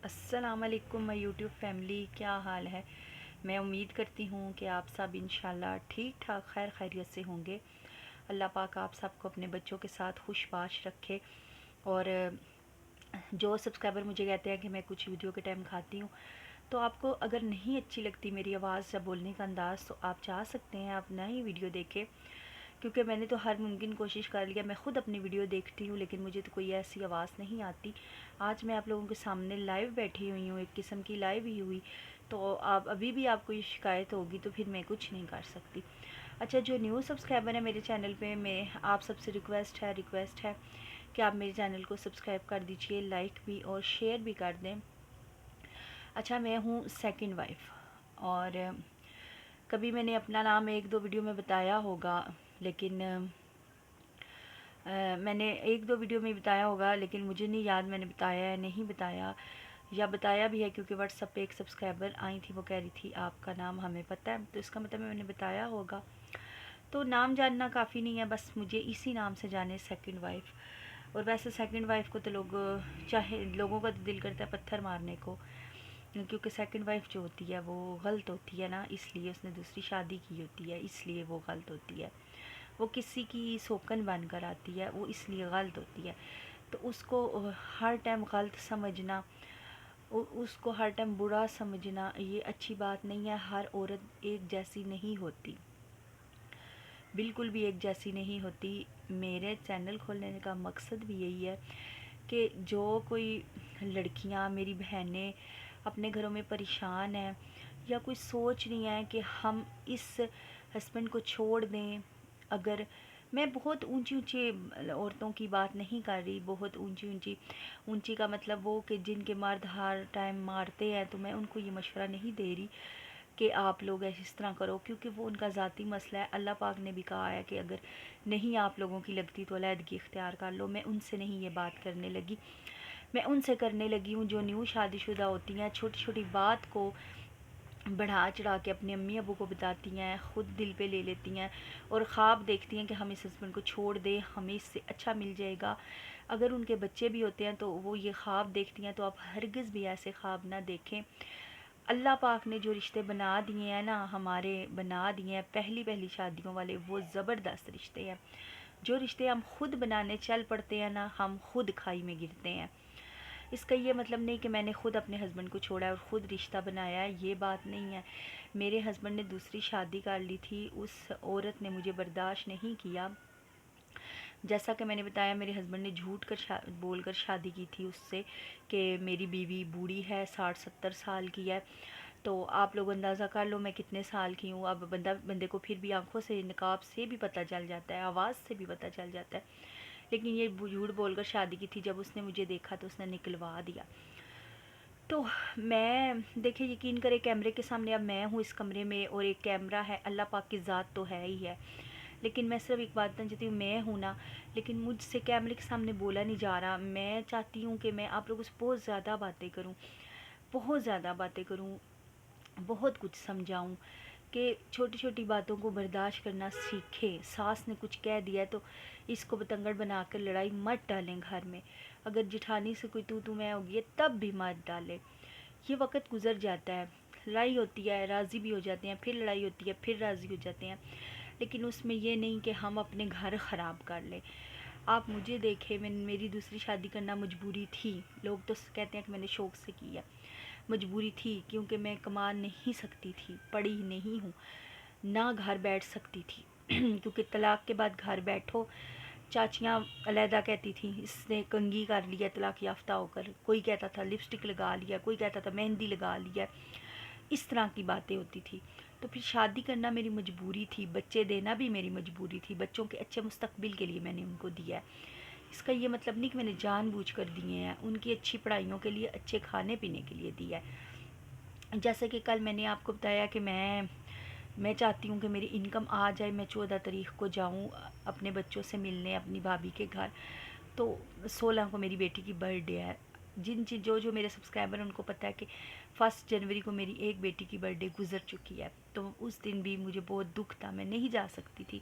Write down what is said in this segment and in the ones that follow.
السلام علیکم مائی YouTube family, کیا حال ہے؟ میں امید کرتی ہوں کہ آپ سب انشاءاللہ ٹھیک ٹھاک خیر خیریت سے ہوں گے۔ اللہ پاک آپ سب کو اپنے بچوں کے ساتھ خوش باش رکھے۔ اور جو سبسکرائبر مجھے کہتے ہیں کہ میں کچھ ویڈیو کے ٹائم کھاتی ہوں، تو آپ کو اگر نہیں اچھی لگتی میری آواز یا بولنے کا انداز تو آپ چاہ سکتے ہیں آپ نئی ویڈیو دیکھیں، کیونکہ میں نے تو ہر ممکن کوشش کر لیا۔ میں خود اپنی ویڈیو دیکھتی ہوں لیکن مجھے تو کوئی ایسی آواز نہیں آتی۔ آج میں آپ لوگوں کے سامنے لائیو بیٹھی ہوئی ہوں، ایک قسم کی لائیو ہی ہوئی، تو آپ ابھی بھی آپ کو یہ شکایت ہوگی تو پھر میں کچھ نہیں کر سکتی۔ اچھا، جو نیو سبسکرائبر ہے میرے چینل پہ، میں آپ سب سے ریکویسٹ ہے کہ آپ میرے چینل کو سبسکرائب کر دیجئے، لائک بھی اور شیئر بھی کر دیں۔ اچھا، میں ہوں سیکنڈ وائف، اور کبھی میں نے اپنا نام ایک دو ویڈیو میں بتایا ہوگا، لیکن میں نے ایک دو ویڈیو میں بتایا ہوگا، لیکن مجھے نہیں یاد میں نے بتایا ہے نہیں بتایا، یا بتایا بھی ہے کیونکہ واٹس ایپ پہ ایک سبسکرائبر آئی تھی، وہ کہہ رہی تھی آپ کا نام ہمیں پتہ ہے، تو اس کا مطلب میں نے بتایا ہوگا۔ تو نام جاننا کافی نہیں ہے، بس مجھے اسی نام سے جانے، سیکنڈ وائف۔ اور ویسے سیکنڈ وائف کو تو چاہے لوگوں کا دل کرتا ہے پتھر مارنے کو، کیونکہ سیکنڈ وائف جو ہوتی ہے وہ غلط ہوتی ہے نا، اس لیے اس نے دوسری شادی کی ہوتی ہے، اس لیے وہ غلط ہوتی ہے۔ وہ کسی کی سوکن بن کر آتی ہے، وہ اس لیے غلط ہوتی ہے۔ تو اس کو ہر ٹائم غلط سمجھنا، اس کو ہر ٹائم برا سمجھنا، یہ اچھی بات نہیں ہے۔ ہر عورت ایک جیسی نہیں ہوتی، بالکل بھی ایک جیسی نہیں ہوتی۔ میرے چینل کھولنے کا مقصد بھی یہی ہے کہ جو کوئی لڑکیاں میری بہنیں اپنے گھروں میں پریشان ہیں، یا کوئی سوچ رہی ہیں کہ ہم اس ہسبینڈ کو چھوڑ دیں، اگر میں بہت اونچی اونچی عورتوں کی بات نہیں کر رہی، بہت اونچی کا مطلب وہ کہ جن کے مرد ہر ٹائم مارتے ہیں، تو میں ان کو یہ مشورہ نہیں دے رہی کہ آپ لوگ اس طرح کرو، کیونکہ وہ ان کا ذاتی مسئلہ ہے۔ اللہ پاک نے بھی کہا ہے کہ اگر نہیں آپ لوگوں کی لگتی تو علیحدگی اختیار کر لو۔ میں ان سے نہیں یہ بات کرنے لگی، میں ان سے کرنے لگی ہوں جو نیو شادی شدہ ہوتی ہیں، چھوٹی چھوٹی بات کو بڑھا چڑھا کے اپنے امی ابو کو بتاتی ہیں، خود دل پہ لے لیتی ہیں، اور خواب دیکھتی ہیں کہ ہم اس ہسبینڈ کو چھوڑ دیں، ہمیں اس سے اچھا مل جائے گا۔ اگر ان کے بچے بھی ہوتے ہیں تو وہ یہ خواب دیکھتی ہیں، تو آپ ہرگز بھی ایسے خواب نہ دیکھیں۔ اللہ پاک نے جو رشتے بنا دیے ہیں نا، ہمارے بنا دیے ہیں پہلی شادیوں والے، وہ زبردست رشتے ہیں۔ جو رشتے ہم خود بنانے چل پڑتے ہیں نا، ہم خود کھائی میں گرتے ہیں۔ اس کا یہ مطلب نہیں کہ میں نے خود اپنے ہسبینڈ کو چھوڑا ہے اور خود رشتہ بنایا ہے، یہ بات نہیں ہے۔ میرے ہسبینڈ نے دوسری شادی کر لی تھی، اس عورت نے مجھے برداشت نہیں کیا۔ جیسا کہ میں نے بتایا، میرے ہسبینڈ نے جھوٹ بول کر شادی کی تھی اس سے کہ میری بیوی بوڑھی ہے، 60-70 سال کی ہے۔ تو آپ لوگ اندازہ کر لو میں کتنے سال کی ہوں۔ اب بندے کو پھر بھی آنکھوں سے، نقاب سے بھی پتہ چل جاتا ہے، آواز سے بھی پتہ چل جاتا ہے، لیکن یہ جھوٹ بول کر شادی کی تھی۔ جب اس نے مجھے دیکھا تو اس نے نکلوا دیا۔ تو میں دیکھیں، یقین کرے، کیمرے کے سامنے اب میں ہوں اس کمرے میں، اور ایک کیمرہ ہے، اللہ پاک کی ذات تو ہے ہی ہے، لیکن میں صرف ایک بات بتانا چاہتی ہوں، میں ہوں نا، لیکن مجھ سے کیمرے کے سامنے بولا نہیں جا رہا۔ میں چاہتی ہوں کہ میں آپ لوگوں سے بہت زیادہ باتیں کروں، بہت زیادہ باتیں کروں، بہت کچھ سمجھاؤں، کہ چھوٹی چھوٹی باتوں کو برداشت کرنا سیکھیں۔ ساس نے کچھ کہہ دیا ہے تو اس کو بتنگڑ بنا کر لڑائی مت ڈالیں گھر میں۔ اگر جٹھانی سے کوئی تو میں ہوگی ہے تب بھی مت ڈالیں، یہ وقت گزر جاتا ہے، لڑائی ہوتی ہے، راضی بھی ہو جاتے ہیں، پھر لڑائی ہوتی ہے، پھر راضی ہو جاتے ہیں، لیکن اس میں یہ نہیں کہ ہم اپنے گھر خراب کر لیں۔ آپ مجھے دیکھیں، میری دوسری شادی کرنا مجبوری تھی، لوگ تو کہتے ہیں کہ میں نے شوق سے کی ہے، مجبوری تھی، کیونکہ میں کما نہیں سکتی تھی، پڑھی نہیں ہوں، نہ گھر بیٹھ سکتی تھی کیونکہ طلاق کے بعد گھر بیٹھو، چاچیاں علیحدہ کہتی تھیں اس نے کنگھی کر لیا طلاق یافتہ ہو کر، کوئی کہتا تھا لپسٹک لگا لیا، کوئی کہتا تھا مہندی لگا لیا، اس طرح کی باتیں ہوتی تھی۔ تو پھر شادی کرنا میری مجبوری تھی، بچے دینا بھی میری مجبوری تھی، بچوں کے اچھے مستقبل کے لیے میں نے ان کو دیا ہے۔ اس کا یہ مطلب نہیں کہ میں نے جان بوجھ کر دیے ہیں، ان کی اچھی پڑھائیوں کے لیے، اچھے کھانے پینے کے لیے دیا ہے۔ جیسے کہ کل میں نے آپ کو بتایا کہ میں چاہتی ہوں کہ میری انکم آ جائے، میں 14 تاریخ کو جاؤں اپنے بچوں سے ملنے اپنی بھابھی کے گھر۔ تو 16 کو میری بیٹی کی برتھ ڈے ہے۔ جو میرے سبسکرائبر ہیں ان کو پتہ ہے کہ 1 جنوری کو میری ایک بیٹی کی برتھ ڈے گزر چکی ہے، تو اس دن بھی مجھے بہت دکھ تھا، میں نہیں جا سکتی تھی،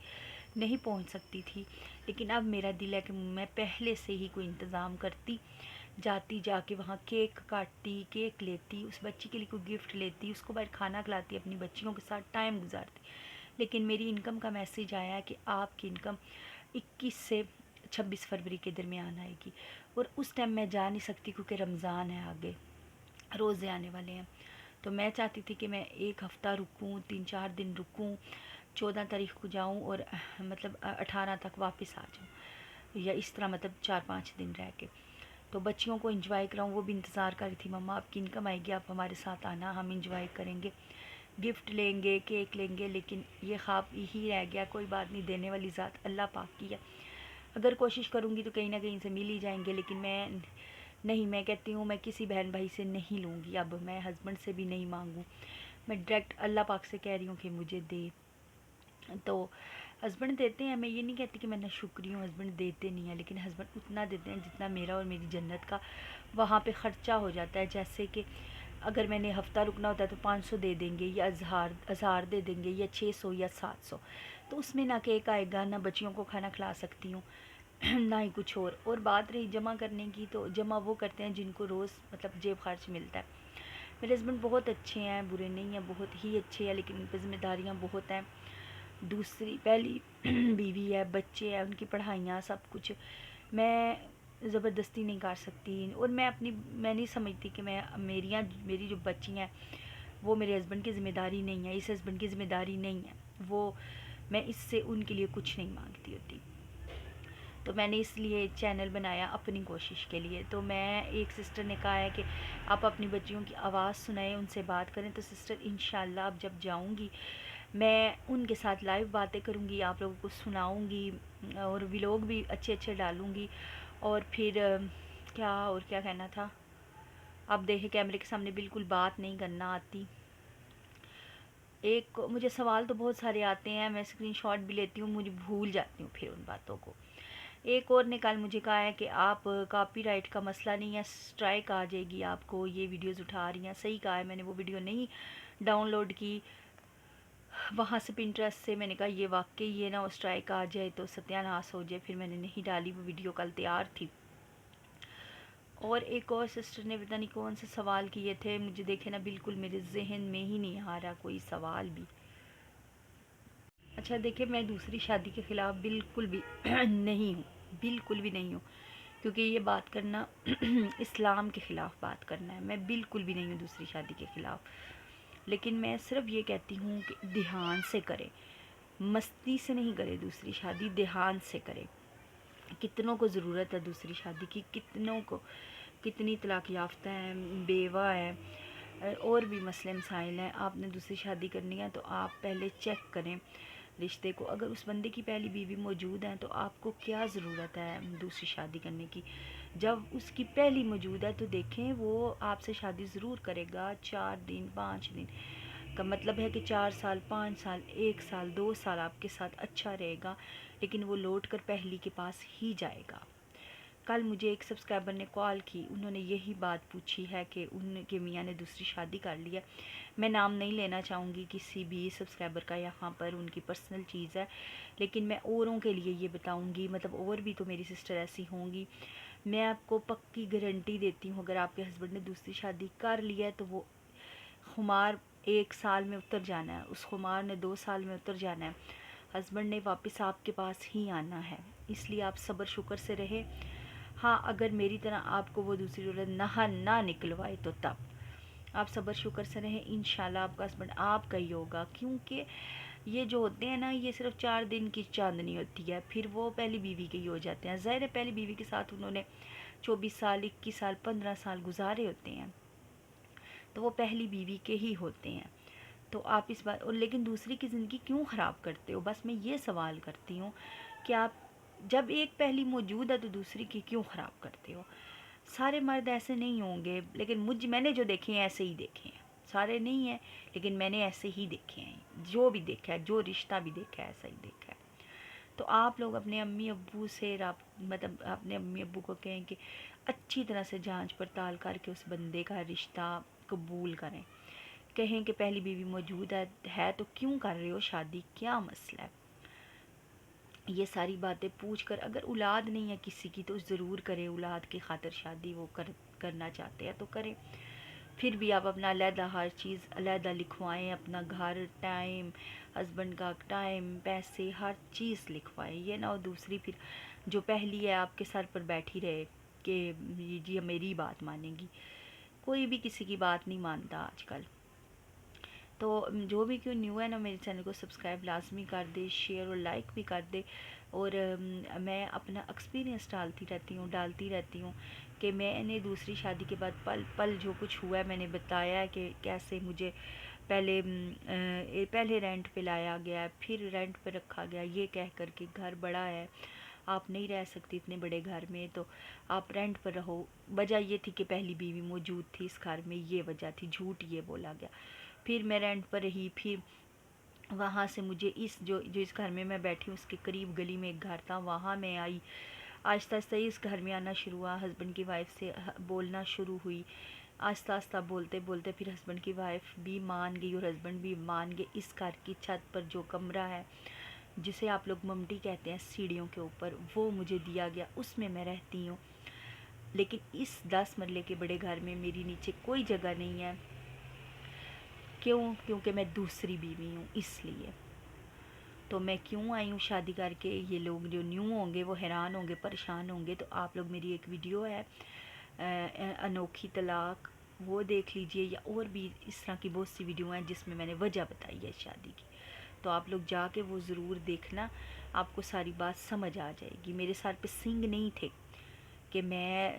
نہیں پہنچ سکتی تھی، لیکن اب میرا دل ہے کہ میں پہلے سے ہی کوئی انتظام کرتی جاتی، جا کے وہاں کیک کاٹتی، کیک لیتی، اس بچی کے لیے کوئی گفٹ لیتی، اس کو باہر کھانا کھلاتی، اپنی بچیوں کے ساتھ ٹائم گزارتی. لیکن میری انکم کا میسیج آیا کہ آپ کی انکم 21 سے 26 فروری کے درمیان آئے گی، اور اس ٹائم میں جا نہیں سکتی کیونکہ رمضان ہے، آگے روزے آنے والے ہیں. تو میں چاہتی تھی کہ میں ایک ہفتہ رکوں، 3-4 دن رکوں، 14 تاریخ کو جاؤں اور مطلب 18 تک واپس آ جاؤں، یا اس طرح مطلب 4-5 دن رہ کے تو بچیوں کو انجوائے کراؤں. وہ بھی انتظار کر رہی تھی، مما آپ کی انکم آئے گی، آپ ہمارے ساتھ آنا، ہم انجوائے کریں گے، گفٹ لیں گے، کیک لیں گے. لیکن یہ خواب ہی رہ گیا. کوئی بات نہیں، دینے والی ذات اللہ پاک کی ہے. اگر کوشش کروں گی تو کہیں نہ کہیں سے مل ہی جائیں گے. لیکن میں کہتی ہوں میں کسی بہن بھائی سے نہیں لوں گی، اب میں ہسبینڈ سے بھی نہیں مانگوں، میں ڈائریکٹ اللہ پاک سے کہہ رہی ہوں کہ مجھے دے. تو ہسبینڈ دیتے ہیں، میں یہ نہیں کہتی کہ میں نہ شکری ہوں، ہسبینڈ دیتے نہیں ہیں، لیکن ہسبینڈ اتنا دیتے ہیں جتنا میرا اور میری جنت کا وہاں پہ خرچہ ہو جاتا ہے. جیسے کہ اگر میں نے ہفتہ رکنا ہوتا ہے تو 500 دے دیں گے، یا ہزار دے دیں گے، یا 600 یا 700. تو اس میں نہ کیک آئے گا، نہ بچیوں کو کھانا کھلا سکتی ہوں، نہ ہی کچھ اور. اور بات رہی جمع کرنے کی، تو جمع وہ کرتے ہیں جن کو روز مطلب جیب خرچ ملتا ہے. میرے ہسبینڈ بہت اچھے ہیں، برے نہیں ہیں، بہت ہی اچھے ہیں، لیکن ان پہ ذمہ داریاں بہت ہیں. دوسری پہلی بیوی ہے، بچے ہیں، ان کی پڑھائیاں، سب کچھ میں زبردستی نہیں کر سکتی. اور میں نہیں سمجھتی کہ میری جو بچی ہیں وہ میرے ہسبینڈ کی ذمہ داری نہیں ہے، اس ہسبینڈ کی ذمہ داری نہیں ہے، وہ میں اس سے ان کے لیے کچھ نہیں مانگتی ہوتی. تو میں نے اس لیے چینل بنایا اپنی کوشش کے لیے. تو میں ایک سسٹر نے کہا ہے کہ آپ اپنی بچیوں کی آواز سنائیں، ان سے بات کریں. تو سسٹر انشاءاللہ اب جب جاؤں گی میں ان کے ساتھ لائیو باتیں کروں گی، آپ لوگوں کو سناؤں گی، اور ولاگ بھی اچھے اچھے ڈالوں گی. اور پھر کیا کہنا تھا، اب دیکھیں کیمرے کے سامنے بالکل بات نہیں کرنا آتی. مجھے سوال تو بہت سارے آتے ہیں، میں اسکرین شاٹ بھی لیتی ہوں، مجھے بھول جاتی ہوں پھر ان باتوں کو. ایک اور نے کل مجھے کہا ہے کہ آپ کاپی رائٹ کا مسئلہ نہیں ہے، اسٹرائک آ جائے گی آپ کو، یہ ویڈیوز اٹھا رہی ہیں. صحیح کہا ہے، میں نے وہ ویڈیو نہیں ڈاؤن لوڈ کی وہاں سے پنٹرسٹ سے. میں نے کہا یہ واقعی یہ نہ اسٹرائک آ جائے تو ستیہ ناس ہو جائے، پھر میں نے نہیں ڈالی وہ ویڈیو، کل تیار تھی. اور ایک اور سسٹر نے پتہ نہیں کون سے سوال کیے تھے، مجھے دیکھے نا بالکل میرے ذہن میں ہی نہیں آ رہا کوئی سوال بھی. اچھا دیکھیں، میں دوسری شادی کے خلاف بالکل بھی نہیں ہوں، بالکل بھی نہیں ہوں، کیونکہ یہ بات کرنا اسلام کے خلاف بات کرنا ہے. میں بالکل بھی نہیں ہوں دوسری شادی کے خلاف. لیکن میں صرف یہ کہتی ہوں کہ دھیان سے کرے، مستی سے نہیں کرے دوسری شادی، دھیان سے کرے. کتنوں کو ضرورت ہے دوسری شادی کی، کتنوں کو، کتنی طلاق یافتہ ہیں، بیوہ ہیں، اور بھی مسئلے مسائل ہیں. آپ نے دوسری شادی کرنی ہے تو آپ پہلے چیک کریں رشتے کو. اگر اس بندے کی پہلی بیوی موجود ہے تو آپ کو کیا ضرورت ہے دوسری شادی کرنے کی؟ جب اس کی پہلی موجود ہے تو دیکھیں وہ آپ سے شادی ضرور کرے گا. 4 دن 5 دن کا مطلب ہے کہ 4 سال 5 سال 1 سال 2 سال آپ کے ساتھ اچھا رہے گا، لیکن وہ لوٹ کر پہلی کے پاس ہی جائے گا. کل مجھے ایک سبسکرائبر نے کال کی، انہوں نے یہی بات پوچھی ہے کہ ان کے میاں نے دوسری شادی کر لی ہے. میں نام نہیں لینا چاہوں گی کسی بھی سبسکرائبر کا، یہاں پر ان کی پرسنل چیز ہے، لیکن میں اوروں کے لیے یہ بتاؤں گی، مطلب اور بھی تو میری سسٹر ایسی ہوں گی. میں آپ کو پکی گارنٹی دیتی ہوں، اگر آپ کے ہسبینڈ نے دوسری شادی کر لی ہے تو وہ خمار 1 سال میں اتر جانا ہے، اس خمار نے 2 سال میں اتر جانا ہے. ہسبینڈ نے واپس آپ کے پاس ہی آنا ہے. اس لیے آپ صبر شکر سے رہے. ہاں اگر میری طرح آپ کو وہ دوسری عورت نہ نکلوائے تو تب آپ صبر شکر سے رہیں، انشاءاللہ آپ کا ہسبینڈ آپ کا ہی ہوگا. کیونکہ یہ جو ہوتے ہیں نا، یہ صرف 4 دن کی چاندنی ہوتی ہے، پھر وہ پہلی بیوی کے ہی ہو جاتے ہیں. ظاہر ہے پہلی بیوی کے ساتھ انہوں نے 24 سال 21 سال 15 سال گزارے ہوتے ہیں، تو وہ پہلی بیوی کے ہی ہوتے ہیں. تو آپ اس بات، اور لیکن دوسری کی زندگی کیوں خراب کرتے ہو؟ بس میں یہ سوال کرتی ہوں کہ آپ جب ایک پہلی موجود ہے تو دوسری کی کیوں خراب کرتے ہو؟ سارے مرد ایسے نہیں ہوں گے، لیکن میں نے جو دیکھے ہیں ایسے ہی دیکھے ہیں. سارے نہیں ہیں لیکن میں نے ایسے ہی دیکھے ہیں، جو بھی دیکھا ہے، جو رشتہ بھی دیکھا ہے ایسا ہی دیکھا ہے. تو آپ لوگ اپنے امی ابو سے مطلب اپنے امی ابو کو کہیں کہ اچھی طرح سے جانچ پڑتال کر کے اس بندے کا رشتہ قبول کریں. کہیں کہ پہلی بیوی موجود ہے تو کیوں کر رہے ہو شادی، کیا مسئلہ ہے؟ یہ ساری باتیں پوچھ کر، اگر اولاد نہیں ہے کسی کی تو ضرور کرے، اولاد کی خاطر شادی وہ کرنا چاہتے ہیں تو کریں، پھر بھی آپ اپنا علیحدہ ہر چیز علیحدہ لکھوائیں، اپنا گھر، ٹائم، ہسبینڈ کا ٹائم، پیسے، ہر چیز لکھوائیں، یہ نہ ہو دوسری پھر جو پہلی ہے آپ کے سر پر بیٹھی رہے کہ جی میری بات مانیں گی۔ کوئی بھی کسی کی بات نہیں مانتا آج کل۔ تو جو بھی کیوں نیو ہے نا، میرے چینل کو سبسکرائب لازمی کر دے، شیئر اور لائک بھی کر دے، اور میں اپنا ایکسپیرینس ڈالتی رہتی ہوں کہ میں نے دوسری شادی کے بعد پل پل جو کچھ ہوا ہے میں نے بتایا ہے کہ کیسے مجھے پہلے رینٹ پہ لایا گیا، پھر رینٹ پہ رکھا گیا، یہ کہہ کر کے گھر بڑا ہے، آپ نہیں رہ سکتی اتنے بڑے گھر میں، تو آپ رینٹ پر رہو۔ وجہ یہ تھی کہ پہلی بیوی موجود تھی اس گھر میں، یہ وجہ تھی، جھوٹ یہ بولا گیا۔ پھر میں رینٹ پر رہی، پھر وہاں سے مجھے جو اس گھر میں بیٹھی ہوں اس کے قریب گلی میں ایک گھر تھا، وہاں میں آئی، آہستہ آہستہ اس گھر میں آنا شروع ہوا، ہسبینڈ کی وائف سے بولنا شروع ہوئی، آہستہ آہستہ بولتے بولتے پھر ہسبینڈ کی وائف بھی مان گئی اور ہسبینڈ بھی مان گئے۔ اس گھر کی چھت پر جو کمرہ ہے جسے آپ لوگ ممٹی کہتے ہیں، سیڑھیوں کے اوپر، وہ مجھے دیا گیا، اس میں رہتی ہوں، لیکن اس 10 مرلے کے بڑے گھر میں میری نیچے کوئی جگہ نہیں ہے۔ کیونکہ میں دوسری بیوی ہوں، اس لیے تو میں کیوں آئی ہوں شادی کر کے۔ یہ لوگ جو نیو ہوں گے وہ حیران ہوں گے، پریشان ہوں گے، تو آپ لوگ میری ایک ویڈیو ہے انوکھی طلاق، وہ دیکھ لیجئے، یا اور بھی اس طرح کی بہت سی ویڈیو ہیں جس میں نے وجہ بتائی ہے شادی کی، تو آپ لوگ جا کے وہ ضرور دیکھنا، آپ کو ساری بات سمجھ آ جائے گی۔ میرے سر پہ سنگ نہیں تھے کہ میں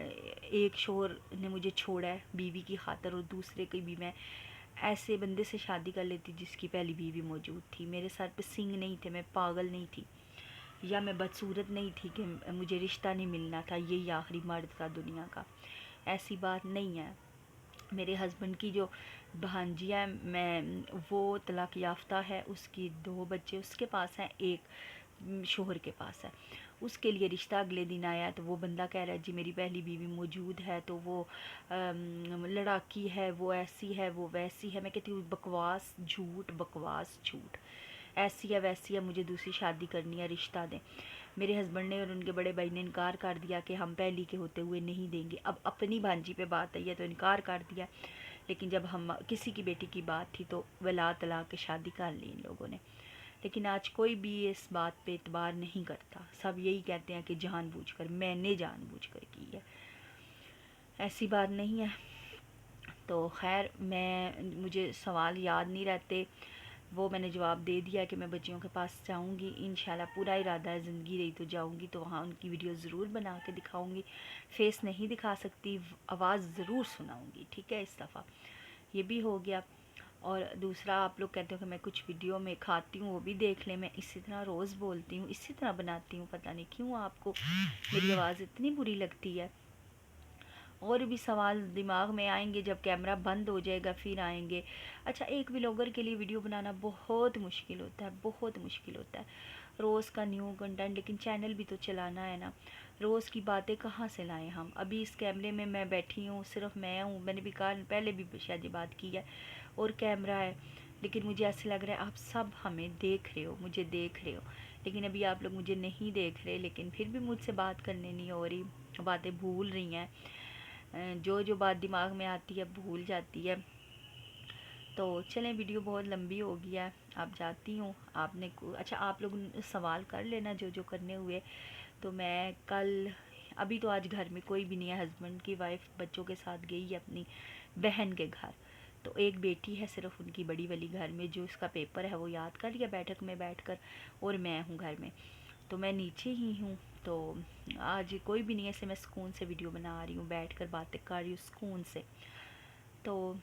ایک شوہر نے مجھے چھوڑا ہے بیوی کی خاطر اور دوسرے کی بھی میں ایسے بندے سے شادی کر لیتی جس کی پہلی بیوی موجود تھی۔ میرے سر پہ سنگ نہیں تھے، میں پاگل نہیں تھی، یا میں بدصورت نہیں تھی کہ مجھے رشتہ نہیں ملنا تھا، یہی آخری مرد تھا دنیا کا، ایسی بات نہیں ہے۔ میرے ہسبینڈ کی جو بھانجی ہے، وہ طلاق یافتہ ہے، اس کی 2 بچے اس کے پاس ہیں، ایک شوہر کے پاس ہے، اس کے لیے رشتہ اگلے دن آیا تو وہ بندہ کہہ رہا ہے جی میری پہلی بیوی موجود ہے، تو وہ لڑاکی ہے، وہ ایسی ہے، وہ ویسی ہے۔ میں کہتی ہوں بکواس جھوٹ، بکواس جھوٹ، ایسی ہے ویسی ہے، مجھے دوسری شادی کرنی ہے، رشتہ دیں۔ میرے ہسبینڈ نے اور ان کے بڑے بھائی نے انکار کر دیا کہ ہم پہلی کے ہوتے ہوئے نہیں دیں گے۔ اب اپنی بھانجی پہ بات آئی ہے تو انکار کر دیا، لیکن جب ہم کسی کی بیٹی کی بات تھی تو ولا طلاق کی شادی کر لی ان لوگوں نے۔ لیکن آج کوئی بھی اس بات پہ اعتبار نہیں کرتا، سب یہی کہتے ہیں کہ جان بوجھ کر، میں نے جان بوجھ کر کی ہے، ایسی بات نہیں ہے۔ تو خیر مجھے سوال یاد نہیں رہتے، وہ میں نے جواب دے دیا کہ میں بچیوں کے پاس جاؤں گی، انشاءاللہ پورا ارادہ ہے، زندگی رہی تو جاؤں گی، تو وہاں ان کی ویڈیو ضرور بنا کے دکھاؤں گی، فیس نہیں دکھا سکتی، آواز ضرور سناؤں گی، ٹھیک ہے، اس دفعہ یہ بھی ہو گیا۔ اور دوسرا آپ لوگ کہتے ہو کہ میں کچھ ویڈیو میں کھاتی ہوں، وہ بھی دیکھ لیں، میں اسی طرح روز بولتی ہوں، اسی طرح بناتی ہوں، پتہ نہیں کیوں آپ کو میری آواز اتنی بری لگتی ہے۔ اور بھی سوال دماغ میں آئیں گے جب کیمرہ بند ہو جائے گا، پھر آئیں گے۔ اچھا، ایک ولاگر کے لیے ویڈیو بنانا بہت مشکل ہوتا ہے، بہت مشکل ہوتا ہے، روز کا نیو کنٹینٹ، لیکن چینل بھی تو چلانا ہے نا، روز کی باتیں کہاں سے لائیں ہم؟ ابھی اس کیمرے میں بیٹھی ہوں، صرف میں ہوں، میں نے بھی کہا پہلے بھی شاید یہ بات کی ہے، اور کیمرہ ہے، لیکن مجھے ایسے لگ رہا ہے آپ سب ہمیں دیکھ رہے ہو، مجھے دیکھ رہے ہو، لیکن ابھی آپ لوگ مجھے نہیں دیکھ رہے، لیکن پھر بھی مجھ سے بات کرنے نہیں ہو رہی، باتیں بھول رہی ہیں، جو بات دماغ میں آتی ہے بھول جاتی ہے۔ تو چلیں، ویڈیو بہت لمبی ہو گیا ہے، اب جاتی ہوں۔ آپ نے اچھا آپ لوگ سوال کر لینا جو کرنے ہوئے، تو میں کل، ابھی تو آج گھر میں کوئی بھی نہیں ہے، ہسبینڈ کی وائف بچوں کے ساتھ گئی ہے اپنی بہن کے گھر، تو ایک بیٹی ہے صرف ان کی بڑی والی گھر میں، جو اس کا پیپر ہے وہ یاد کر لیا بیٹھک میں بیٹھ کر، اور میں ہوں گھر میں، تو میں نیچے ہی ہوں، تو آج کوئی بھی نہیں ہے، سے میں سکون سے ویڈیو بنا رہی ہوں، بیٹھ کر باتیں کر رہی ہوں سکون سے، تو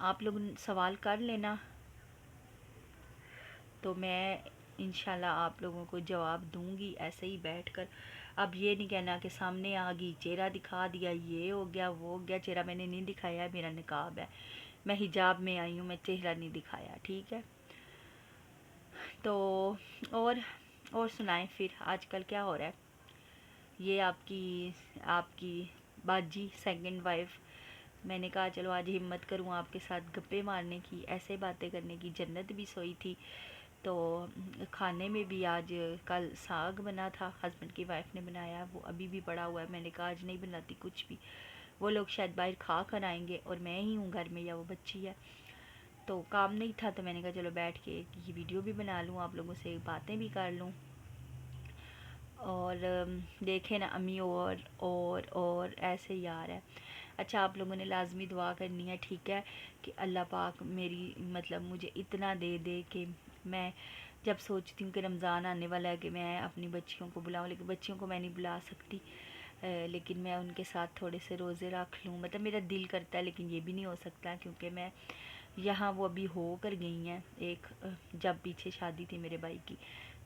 آپ لوگ سوال کر لینا، تو میں انشاءاللہ آپ لوگوں کو جواب دوں گی ایسے ہی بیٹھ کر۔ اب یہ نہیں کہنا کہ سامنے آ گئی، چہرہ دکھا دیا، یہ ہو گیا وہ ہو گیا، چہرہ میں نے نہیں دکھایا ہے، میرا نقاب ہے، میں حجاب میں آئی ہوں، میں چہرہ نہیں دکھایا، ٹھیک ہے۔ تو اور سنائیں پھر آج کل کیا ہو رہا ہے؟ یہ آپ کی باجی سیکنڈ وائف، میں نے کہا چلو آج ہمت کروں آپ کے ساتھ گپے مارنے کی، ایسے باتیں کرنے کی، جنت بھی سوئی تھی تو کھانے میں بھی آج کل ساگ بنا تھا، ہسبینڈ کی وائف نے بنایا، وہ ابھی بھی پڑا ہوا ہے، میں نے کہا آج نہیں بناتی کچھ بھی، وہ لوگ شاید باہر کھا کر آئیں گے اور میں ہی ہوں گھر میں یا وہ بچی ہے، تو کام نہیں تھا تو میں نے کہا چلو بیٹھ کے یہ ویڈیو بھی بنا لوں، آپ لوگوں سے باتیں بھی کر لوں، اور دیکھیں نا امی اور ایسے ہی آ رہا ہے۔ اچھا آپ لوگوں نے لازمی دعا کرنی ہے، ٹھیک ہے، کہ اللہ پاک میری مطلب مجھے اتنا دے دے کہ میں جب سوچتی ہوں کہ رمضان آنے والا ہے کہ میں اپنی بچیوں کو بلاؤں، لیکن بچیوں کو میں نہیں بلا سکتی، لیکن میں ان کے ساتھ تھوڑے سے روزے رکھ لوں، مطلب میرا دل کرتا ہے لیکن یہ بھی نہیں ہو سکتا کیونکہ میں یہاں وہ ابھی ہو کر گئی ہیں، ایک جب پیچھے شادی تھی میرے بھائی کی،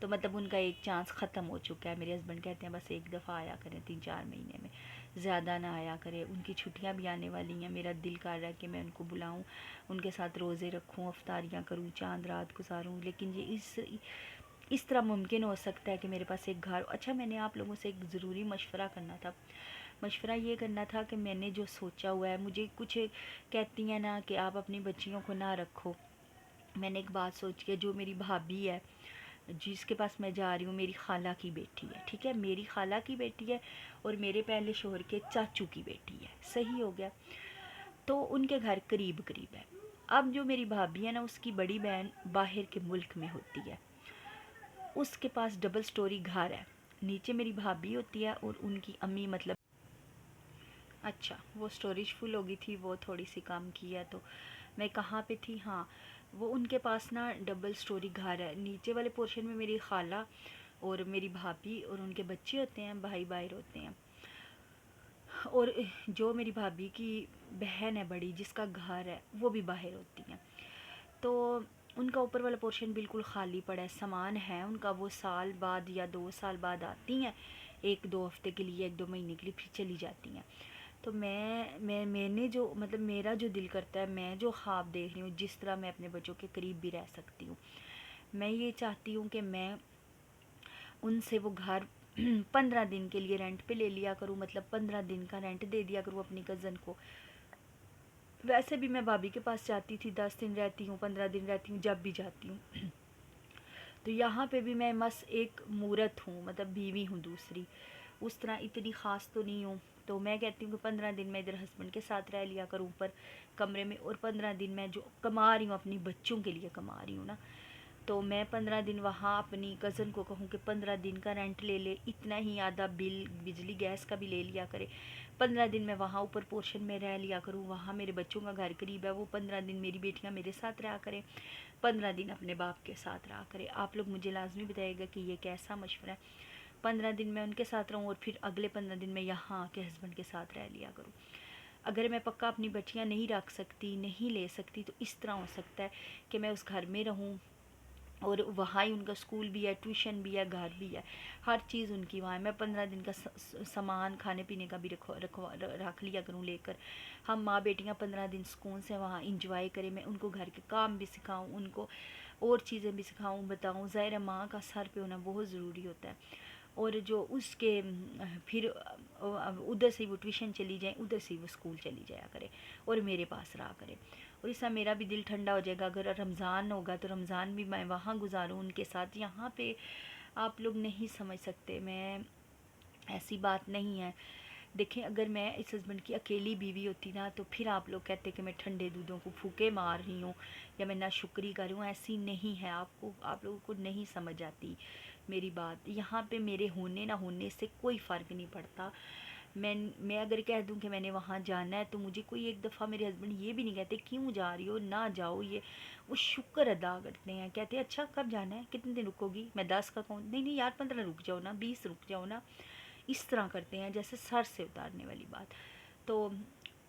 تو مطلب ان کا ایک چانس ختم ہو چکا ہے، میرے ہسبینڈ کہتے ہیں بس ایک دفعہ آیا کریں 3-4 مہینے میں، زیادہ نہ آیا کرے، ان کی چھٹیاں بھی آنے والی ہیں، میرا دل کر رہا ہے کہ میں ان کو بلاؤں، ان کے ساتھ روزے رکھوں، افطاریاں کروں، چاند رات گزاروں، لیکن یہ اس طرح ممکن ہو سکتا ہے کہ میرے پاس ایک گھر۔ اچھا میں نے آپ لوگوں سے ایک ضروری مشورہ کرنا تھا، مشورہ یہ کرنا تھا کہ میں نے جو سوچا ہوا ہے، مجھے کچھ کہتی ہیں نا کہ آپ اپنی بچیوں کو نہ رکھو، میں نے ایک بات سوچی ہے، جو میری بھابھی ہے جس کے پاس میں جا رہی ہوں، میری خالہ کی بیٹی ہے، ٹھیک ہے، میری خالہ کی بیٹی ہے اور میرے پہلے شوہر کے چاچو کی بیٹی ہے، صحیح ہو گیا، تو ان کے گھر قریب قریب ہے۔ اب جو میری بھابھی ہے نا، اس کی بڑی بہن باہر کے ملک میں ہوتی ہے، اس کے پاس ڈبل سٹوری گھر ہے، نیچے میری بھابھی ہوتی ہے اور ان کی امی مطلب اچھا وہ سٹوریج فل ہو گئی تھی، وہ تھوڑی سی کام کی ہے، تو میں کہاں پہ تھی، ہاں وہ ان کے پاس نا ڈبل سٹوری گھر ہے، نیچے والے پورشن میں میری خالہ اور میری بھابھی اور ان کے بچے ہوتے ہیں، بھائی باہر ہوتے ہیں، اور جو میری بھابھی کی بہن ہے بڑی جس کا گھر ہے وہ بھی باہر ہوتی ہیں، تو ان کا اوپر والا پورشن بالکل خالی پڑا ہے، سامان ہے ان کا، وہ سال بعد یا 2 سال بعد آتی ہیں، 1-2 ہفتے کے لیے، 1-2 مہینے کے لیے، پھر چلی جاتی ہیں، تو میں نے جو مطلب میرا جو دل کرتا ہے، میں جو خواب دیکھ رہی ہوں جس طرح میں اپنے بچوں کے قریب بھی رہ سکتی ہوں، میں یہ چاہتی ہوں کہ میں ان سے وہ گھر 15 دن کے لیے رینٹ پہ لے لیا کروں، مطلب 15 دن کا رینٹ دے دیا کروں اپنی کزن کو، ویسے بھی میں بھابھی کے پاس جاتی تھی، 10 دن رہتی ہوں، 15 دن رہتی ہوں، جب بھی جاتی ہوں، تو یہاں پہ بھی میں بس ایک مورت ہوں، مطلب بیوی ہوں دوسری، اس طرح اتنی خاص تو نہیں ہوں، تو میں کہتی ہوں کہ 15 دن میں ادھر ہسبینڈ کے ساتھ رہ لیا کروں اوپر کمرے میں، اور 15 دن میں جو کما رہی ہوں اپنی بچوں کے لیے کما رہی ہوں نا، تو میں 15 دن وہاں اپنی کزن کو کہوں کہ 15 دن کا رینٹ لے لے، اتنا ہی آدھا بل بجلی گیس کا بھی لے لیا کرے، 15 دن میں وہاں اوپر پورشن میں رہ لیا کروں، وہاں میرے بچوں کا گھر قریب ہے، وہ 15 دن میری بیٹیاں میرے ساتھ رہا کریں، 15 دن اپنے باپ کے ساتھ رہا کرے۔ آپ لوگ مجھے لازمی بتائیے گا کہ یہ کیسا مشورہ ہے، 15 دن میں ان کے ساتھ رہوں اور پھر اگلے 15 دن میں یہاں کے ہسبینڈ کے ساتھ رہ لیا کروں۔ اگر میں پکا اپنی بچیاں نہیں رکھ سکتی، نہیں لے سکتی، تو اس طرح ہو سکتا ہے کہ میں اس گھر میں رہوں، اور وہاں ہی ان کا اسکول بھی ہے، ٹیوشن بھی ہے، گھر بھی ہے، ہر چیز ان کی وہاں ہے، میں 15 دن کا سامان کھانے پینے کا بھی رکھ لیا کروں لے کر، ہم ماں بیٹیاں 15 دن سکون سے وہاں انجوائے کریں، میں ان کو گھر کے کام بھی سکھاؤں، ان کو اور چیزیں بھی سکھاؤں، بتاؤں، ظاہر ہے ماں کا سر پہ ہونا بہت ضروری ہوتا ہے، اور جو اس کے پھر ادھر سے وہ ٹیوشن چلی جائیں، ادھر سے وہ اسکول چلی جایا کرے اور میرے پاس رہا کرے، اور اس طرح میرا بھی دل ٹھنڈا ہو جائے گا، اگر رمضان ہوگا تو رمضان بھی میں وہاں گزاروں ان کے ساتھ، یہاں پہ آپ لوگ نہیں سمجھ سکتے، میں ایسی بات نہیں ہے، دیکھیں اگر میں اس ہسبینڈ کی اکیلی بیوی ہوتی نا تو پھر آپ لوگ کہتے کہ میں ٹھنڈے دودھوں کو پھوکے مار رہی ہوں یا میں ناشکری کر رہی ہوں، ایسی نہیں ہے، آپ لوگوں کو نہیں سمجھ آتی میری بات، یہاں پہ میرے ہونے نہ ہونے سے کوئی فرق نہیں پڑتا، میں اگر کہہ دوں کہ میں نے وہاں جانا ہے تو مجھے کوئی ایک دفعہ میرے ہسبینڈ یہ بھی نہیں کہتے کیوں جا رہی ہو، نہ جاؤ، یہ وہ شکر ادا کرتے ہیں، کہتے ہیں اچھا کب جانا ہے، کتنے دن رکو گی، میں 10 کا کہوں، نہیں نہیں یار 15 رک جاؤ نا، 20 رک جاؤ نا، اس طرح کرتے ہیں جیسے سر سے اتارنے والی بات، تو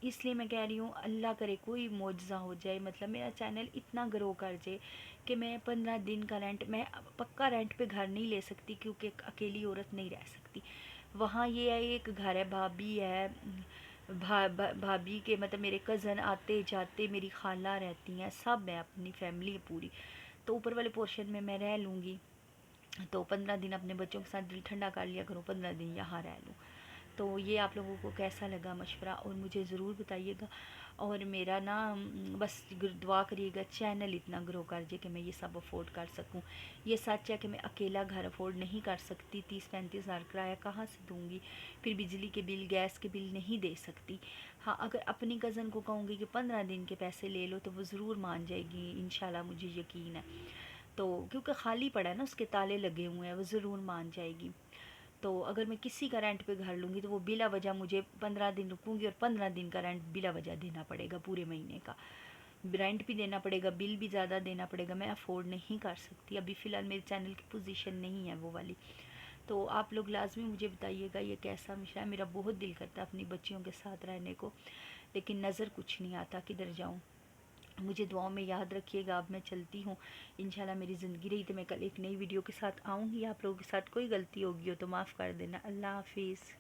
اس لیے میں کہہ رہی ہوں اللہ کرے کوئی معجزہ ہو جائے، مطلب میرا چینل اتنا گرو کر جائے کہ میں 15 دن کا رینٹ، میں پکا رینٹ پہ گھر نہیں لے سکتی کیونکہ ایک اکیلی عورت نہیں رہ سکتی وہاں، یہ ہے ایک گھر ہے، بھابھی ہے، بھابھی کے مطلب میرے کزن آتے جاتے، میری خالہ رہتی ہیں، سب ہے، اپنی فیملی پوری، تو اوپر والے پورشن میں رہ لوں گی، تو 15 دن اپنے بچوں کے ساتھ دل ٹھنڈا کر لیا کروں، 15 دن یہاں رہ لوں، تو یہ آپ لوگوں کو کیسا لگا مشورہ، اور مجھے ضرور بتائیے گا، اور میرا نا بس دعا کریے گا چینل اتنا گرو کر جائے کہ میں یہ سب افورڈ کر سکوں. یہ سچ ہے کہ میں اکیلا گھر افورڈ نہیں کر سکتی, 30-35 ہزار کرایہ کہاں سے دوں گی, پھر بجلی کے بل گیس کے بل نہیں دے سکتی. ہاں اگر اپنی کزن کو کہوں گی کہ 15 دن کے پیسے لے لو تو وہ ضرور مان جائے گی, انشاءاللہ مجھے یقین ہے. تو کیونکہ خالی پڑا ہے نا, اس کے تالے لگے ہوئے ہیں, وہ ضرور مان جائے گی. تو اگر میں کسی کا رینٹ پہ گھر لوں گی تو وہ بلا وجہ مجھے 15 دن رکوں گی اور 15 دن کا رینٹ بلا وجہ دینا پڑے گا, پورے مہینے کا رینٹ بھی دینا پڑے گا, بل بھی زیادہ دینا پڑے گا. میں افورڈ نہیں کر سکتی, ابھی فی الحال میرے چینل کی پوزیشن نہیں ہے وہ والی. تو آپ لوگ لازمی مجھے بتائیے گا یہ کیسا مشرا ہے. میرا بہت دل کرتا ہے اپنی بچیوں کے ساتھ رہنے کو, لیکن نظر کچھ نہیں آتا کدھر جاؤں. مجھے دعاؤں میں یاد رکھیے گا. اب میں چلتی ہوں, انشاءاللہ میری زندگی رہی تو میں کل ایک نئی ویڈیو کے ساتھ آؤں گی. آپ لوگوں کے ساتھ کوئی غلطی ہوگی ہو تو معاف کر دینا. اللہ حافظ.